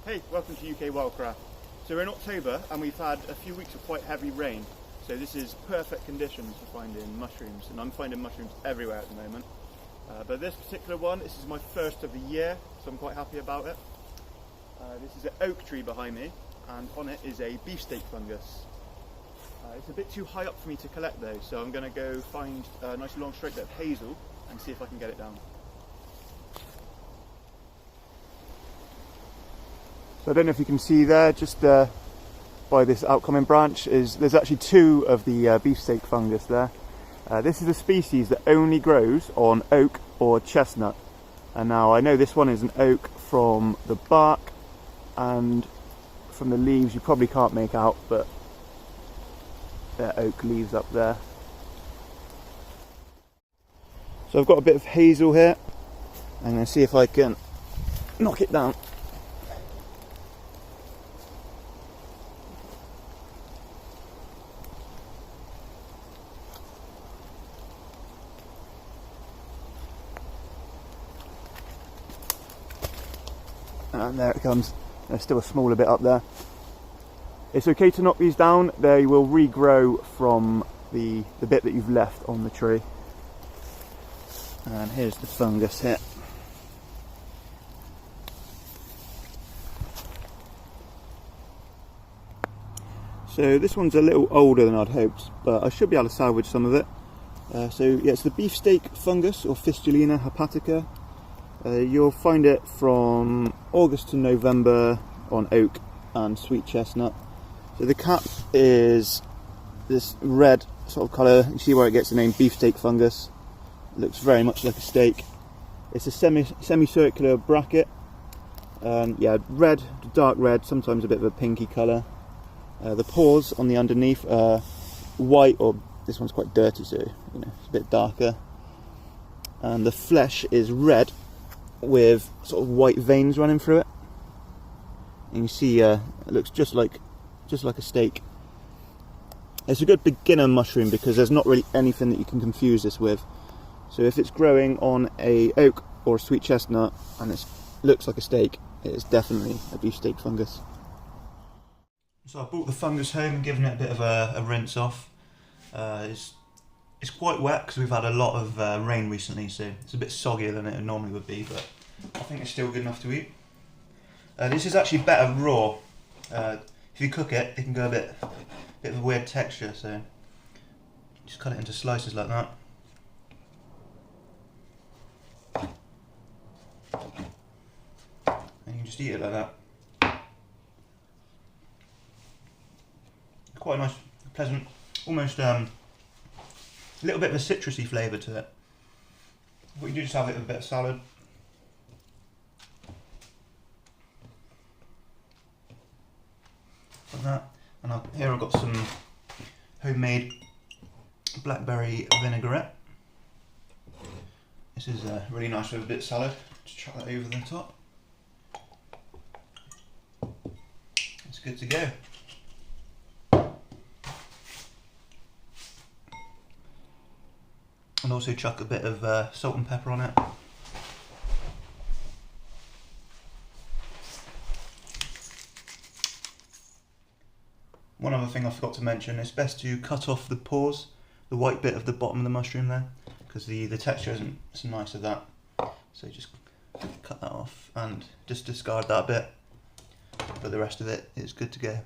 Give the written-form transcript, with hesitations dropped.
Hey, welcome to UK Wildcraft. So we're in October and we've had a few weeks of quite heavy rain. So this is perfect conditions for finding mushrooms, and I'm finding mushrooms everywhere at the moment. But this particular one, this is my first of the year, so I'm quite happy about it. This is an oak tree behind me, and on it is a beefsteak fungus. It's a bit too high up for me to collect though, so I'm going to go find a nice long straight bit of hazel and see if I can get it down. So I don't know if you can see there, just by this outcoming branch, there's actually two of the beefsteak fungus there. This is a species that only grows on oak or chestnut. And now I know this one is an oak from the bark, and from the leaves you probably can't make out, but there are oak leaves up there. So I've got a bit of hazel here. I'm going to see if I can knock it down. And there it comes. There's still a smaller bit up there. It's okay to knock these down. They will regrow from the bit that you've left on the tree. And here's the fungus here. So this one's a little older than I'd hoped, but I should be able to salvage some of it. So yeah, it's the beefsteak fungus, or Fistulina hepatica. You'll find it from August to November on oak and sweet chestnut. So the cap is this red sort of colour. You see where it gets the name beefsteak fungus. It looks very much like a steak. It's a semicircular bracket. Yeah, red, dark red, sometimes a bit of a pinky colour. The pores on the underneath are white, or this one's quite dirty, so you know it's a bit darker. And the flesh is red, with sort of white veins running through it, and you see it looks just like a steak. It's a good beginner mushroom because there's not really anything that you can confuse this with. So if it's growing on a oak or a sweet chestnut and it looks like a steak, it is definitely a beefsteak fungus. So I brought the fungus home and given it a bit of a rinse off. It's quite wet because we've had a lot of rain recently, so it's a bit soggier than it normally would be, but I think it's still good enough to eat. This is actually better raw. If you cook it, it can go a bit of a weird texture, so just cut it into slices like that. And you can just eat it like that. Quite a nice, pleasant, almost a little bit of a citrusy flavour to it. What you do, just have it with a bit of salad. Like that. And here I've got some homemade blackberry vinaigrette. This is really nice with a bit of salad. Just chuck that over the top. It's good to go. And also chuck a bit of salt and pepper on it. One other thing I forgot to mention, it's best to cut off the pores, the white bit of the bottom of the mushroom there, because the texture isn't so nice of that. So just cut that off and just discard that bit, but the rest of it is good to go.